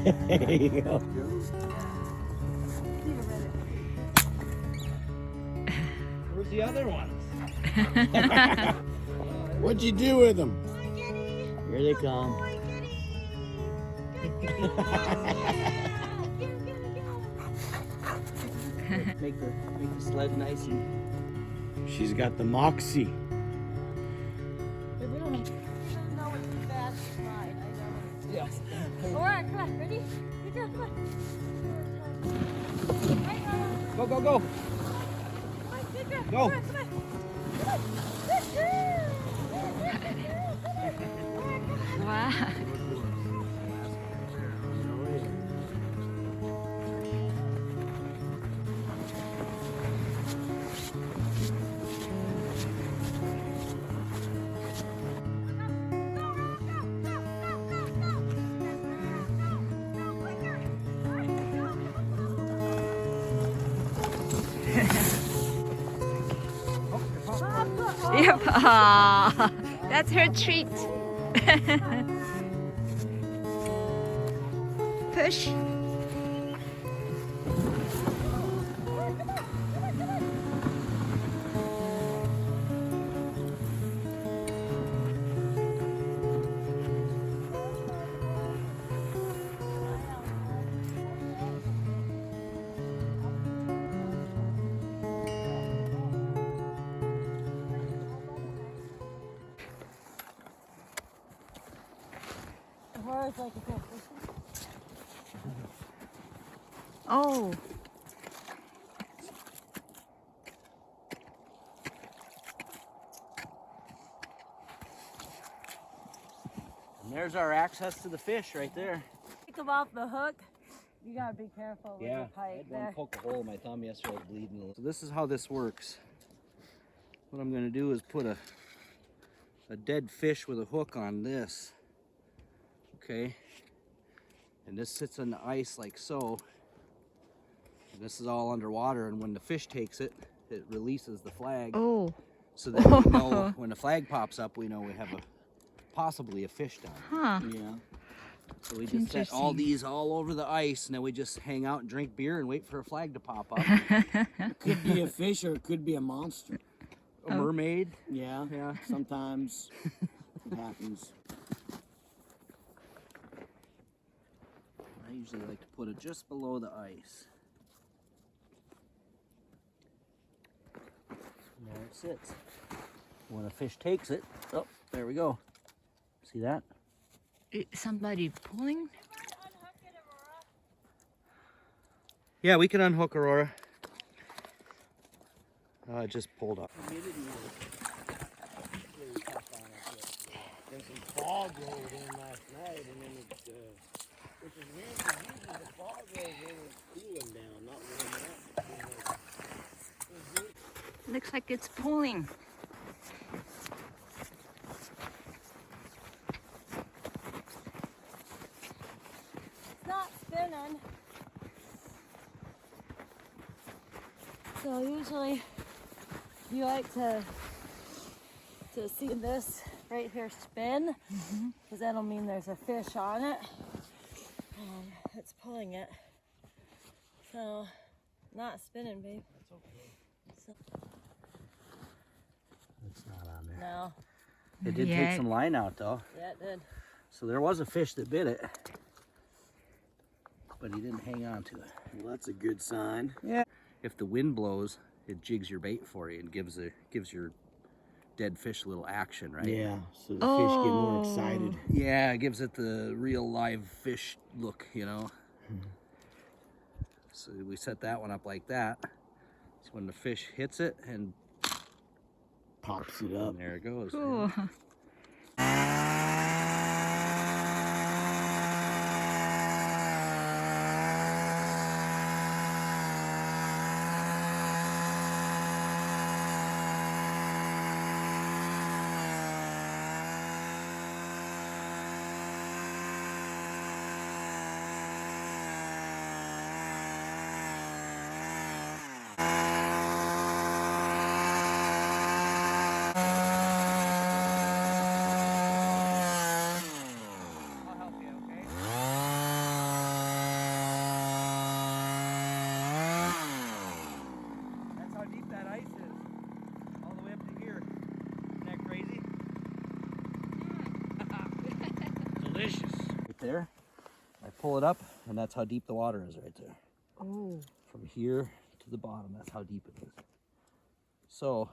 There you go. Where's the other ones? What'd you do with them? Here they come. Make the sled nice and. She's got the moxie. We don't know what's the best ride. I know. Yeah. Alright, come on, ready? Good girl, come on. Go, go, go. Come on, good girl. Go. All right, come on. Come on. Good girl. Good girl. Come on. All right, come on. Wow. Yep. Aww, that's her treat. Push. Horror's like a cool. Oh. And there's our access to the fish right there. Take them off the hook. You gotta be careful with Yeah, the I pike had one there. poke a hole in my thumb yesterday, I was bleeding a little. So this is how this works. What I'm gonna do is put a dead fish with a hook on this. Okay. And this sits on the ice like so. And this is all underwater, and when the fish takes it, it releases the flag. Oh. So that we know when the flag pops up, we know we have possibly a fish down. Huh. Yeah. So we just set all these all over the ice, and then we just hang out and drink beer and wait for a flag to pop up. It could be a fish or it could be a monster. A mermaid. Yeah, Yeah. sometimes it happens. I usually like to put it just below the ice. And there it sits. When a fish takes it, oh, there we go. See that? Somebody pulling? Yeah, we can unhook Aurora. It just pulled up. There's some fog rolled in last night, and then it, which is weird because usually the fog rolls in and cooling down, not warming up. Looks like it's pulling. It's not spinning. So usually you like to see this right here spin, because that'll mean there's a fish on it. It's pulling it. So not spinning, babe. That's okay. So, It's not on there. no. It did take some line out though. Yeah, it did. So there was a fish that bit it, but he didn't hang on to it. Well, that's a good sign. Yeah. If the wind blows, it jigs your bait for you and gives your dead fish a little action, right? Yeah, so the fish get more excited. Yeah, it gives it the real live fish look, you know. So we set that one up like that. So when the fish hits it and Pops it up. and there it goes. Cool. there. I pull it up, and that's how deep the water is right there. Oh. From here to the bottom, that's how deep it is. So,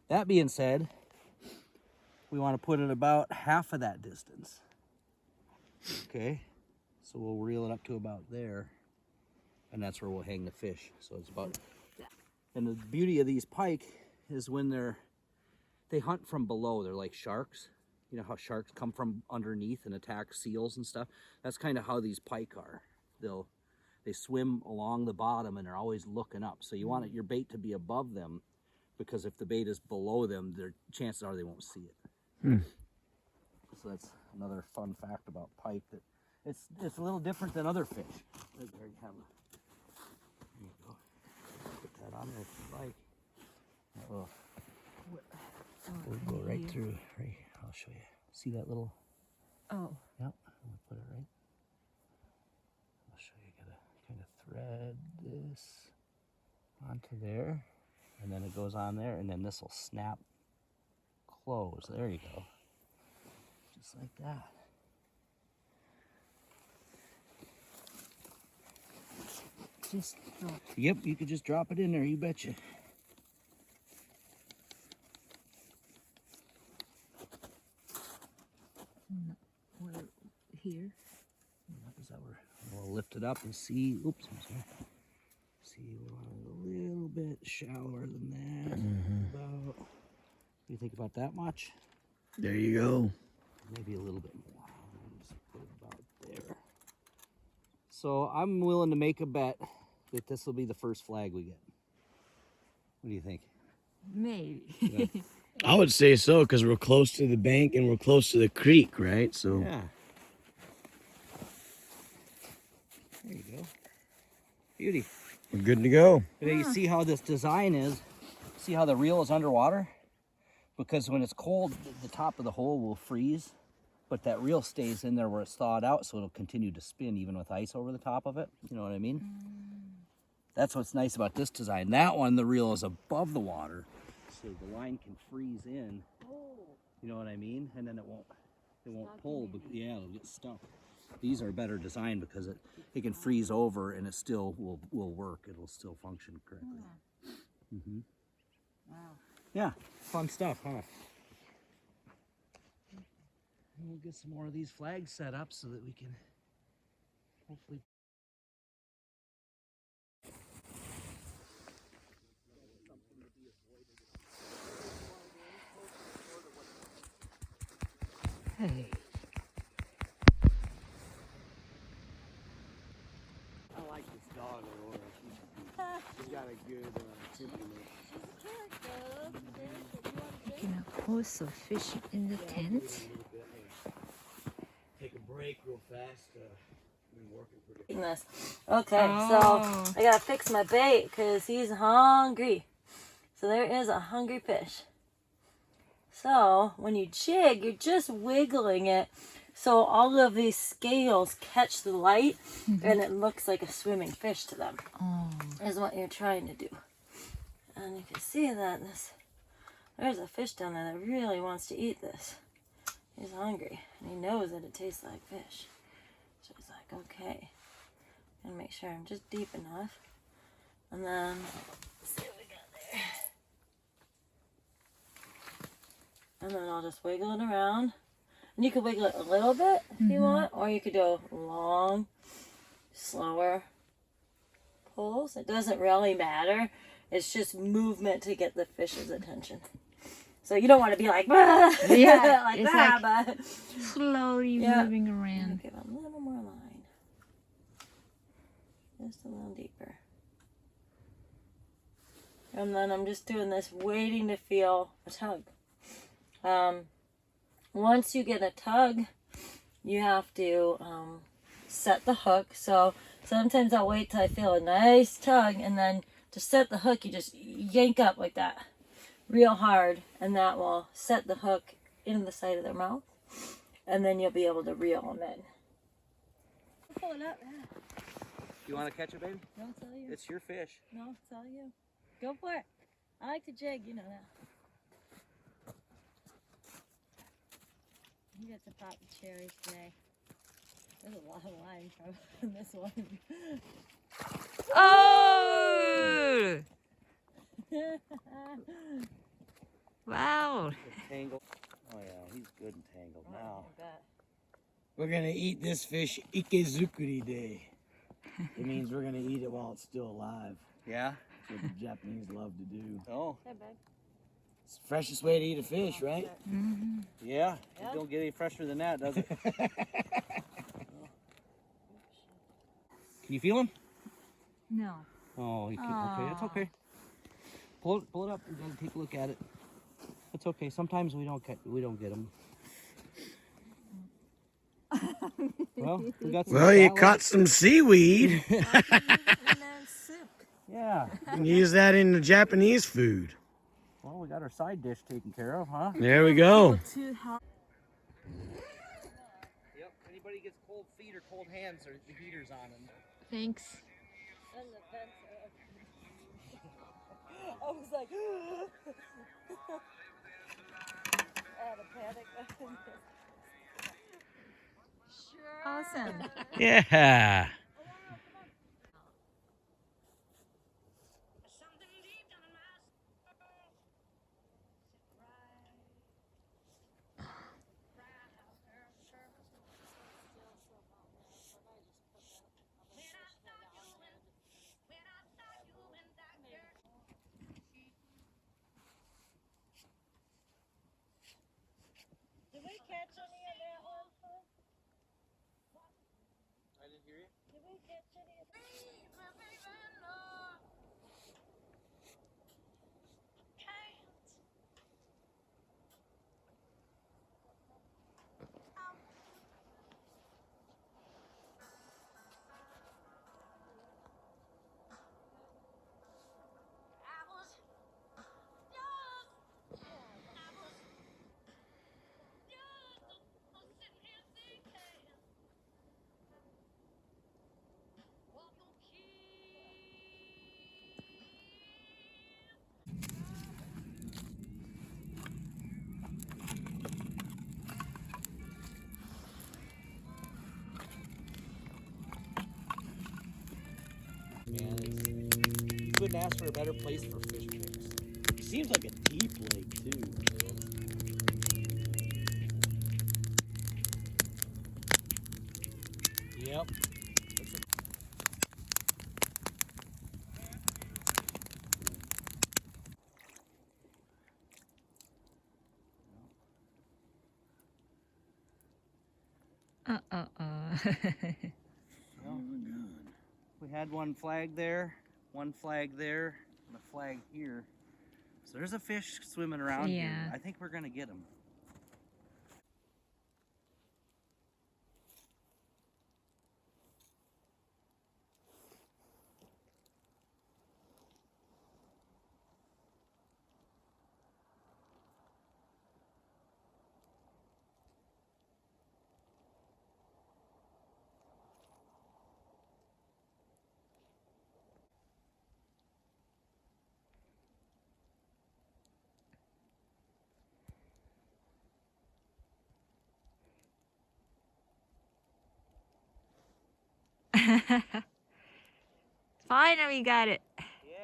that being said, we want to put it about half of that distance. Okay, so we'll reel it up to about there, and that's where we'll hang the fish. So it's about, and the beauty of these pike is when they hunt from below. They're like sharks. You know how sharks come from underneath and attack seals and stuff? That's kind of how these pike are. They swim along the bottom and they're always looking up. So you want your bait to be above them, because if the bait is below them, chances are they won't see it. So that's another fun fact about pike, that it's a little different than other fish. There you have it. There you go. Put that on there if you like. That will we'll go right through. Right, I'll show you. See that little? Oh. Yep. I'm gonna put it right. I'll show you. Gotta kind of thread this onto there, and then it goes on there, and then this will snap close. There you go. Just like that. Just drop. Yep, you could just drop it in there, you betcha. Here. Is that where we'll lift it up and see? Oops, I'm sorry. See, we want it a little bit shallower than that. About. What do you think about that much? There you go. Maybe a little bit more. Just put it about there. So I'm willing to make a bet that this will be the first flag we get. What do you think? Maybe. Yeah. I would say so, because we're close to the bank and we're close to the creek, right? So Yeah. There you go. Beauty. we're good to go. Now you see how this design is? See how the reel is underwater? Because when it's cold, the top of the hole will freeze, but that reel stays in there where it's thawed out, so it'll continue to spin even with ice over the top of it. You know what I mean? That's what's nice about this design. That one, the reel is above the water, so the line can freeze in. You know what I mean? And then it won't pull, but yeah, it'll get stuck. These are better designed because it can freeze over and it still will work. It'll still function correctly. Wow. Yeah, fun stuff, huh? And we'll get some more of these flags set up so that we can hopefully. Hey. I like this dog, Aurora. She's got a good temperament. You can also fish in the tent. Take a break real fast. Been working pretty. This. Okay, so I gotta fix my bait because he's hungry. So there is a hungry fish. So when you jig, you're just wiggling it so all of these scales catch the light and it looks like a swimming fish to them. Is what you're trying to do. And you can see that there's a fish down there that really wants to eat this. He's hungry and he knows that it tastes like fish. So he's like, okay. And make sure I'm just deep enough. And then let's see what we got there. And then I'll just wiggle it around. And you can wiggle it a little bit if you want, or you could do long, slower pulls. It doesn't really matter. It's just movement to get the fish's attention. So you don't want to be like, Yeah, like it's that, like but slowly moving around. give a little more line. Just a little deeper. And then I'm just doing this, waiting to feel a tug. Once you get a tug, you have to set the hook. So sometimes I'll wait till I feel a nice tug, and then to set the hook, you just yank up like that real hard, and that will set the hook into the side of their mouth, and then you'll be able to reel them in. Pull it up. You want to catch it, baby? No, it's all you. It's your fish. No, it's all you. Go for it. I like to jig, you know that. You got to pop the cherries today. There's a lot of line from this one. Oh! Wow. Tangled. Oh yeah, he's good and tangled now. I bet. We're gonna eat this fish Ikizukuri Day. It means we're gonna eat it while it's still alive. Yeah? That's what the Japanese love to do. Oh. Hey, babe. It's the freshest way to eat a fish, right? Yeah? Yeah. It don't get any fresher than that, does it? Can you feel him? No. Oh, you can't. Okay, that's okay. Pull it up and go take a look at it. It's okay. Sometimes we don't get them. Well, we got some Well, you salad. caught some seaweed. Yeah. You can use that in the Japanese food. Well, we got our side dish taken care of, huh? There we go. Yep. Anybody gets cold feet or cold hands, or the heater's on them. Thanks. And the fence. I was like, I had a panic. Awesome. Yeah. Did we catch any of that one? I didn't hear you. Did we catch any of that? Man, you couldn't ask for a better place for fish kicks. It seems like a deep lake, too. Yep. We had one flag there, and a flag here. So there's a fish swimming around here. Yeah. I think we're gonna get him. Finally got it. Yeah.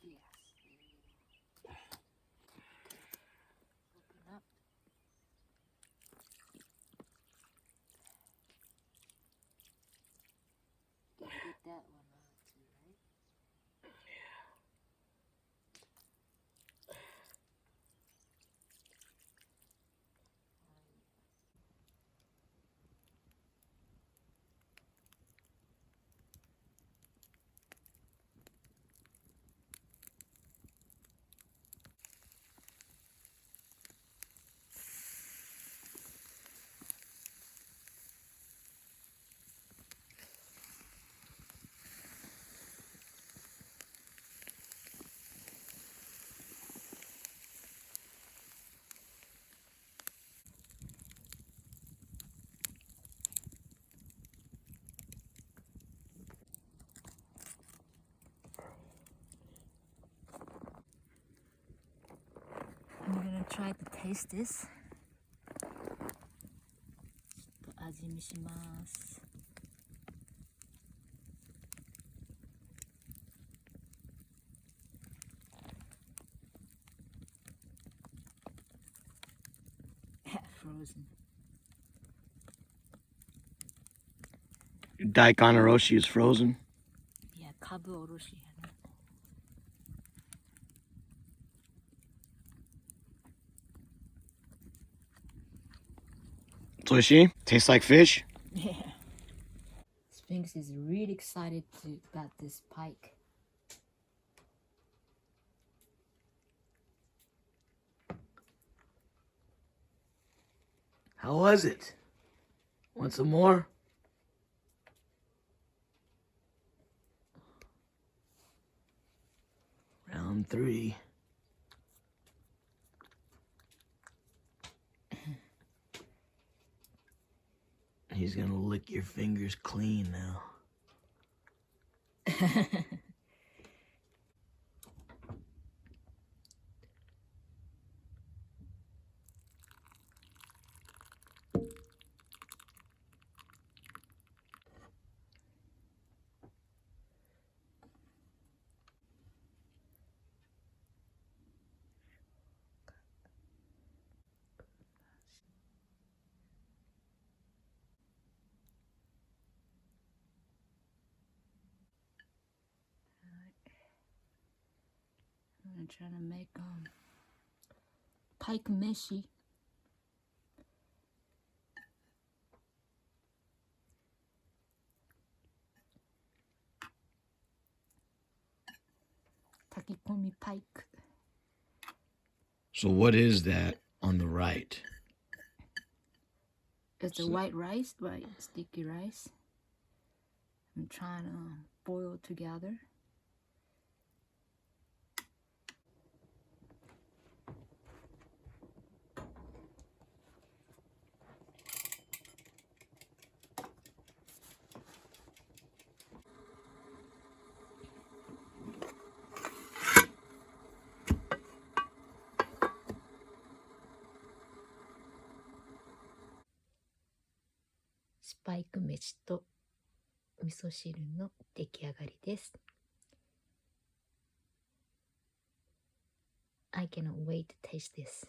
Yes. Open up. Gotta get that one out too, right? I'm gonna try to taste this. 味見します。Frozen. Daikon Oroshi is frozen. Yeah, カブおろしやな。Sushi? Tastes like fish? Yeah. Sphinx is really excited to got this pike. How was it? Want some more? Round 3. He's gonna lick your fingers clean now. I'm trying to make pike meshi. Takikomi pike. So what is that on the right? It's a white rice, white sticky rice. I'm trying to boil together. Spike 飯と味噌汁の出来上がりです。I cannot wait to taste this.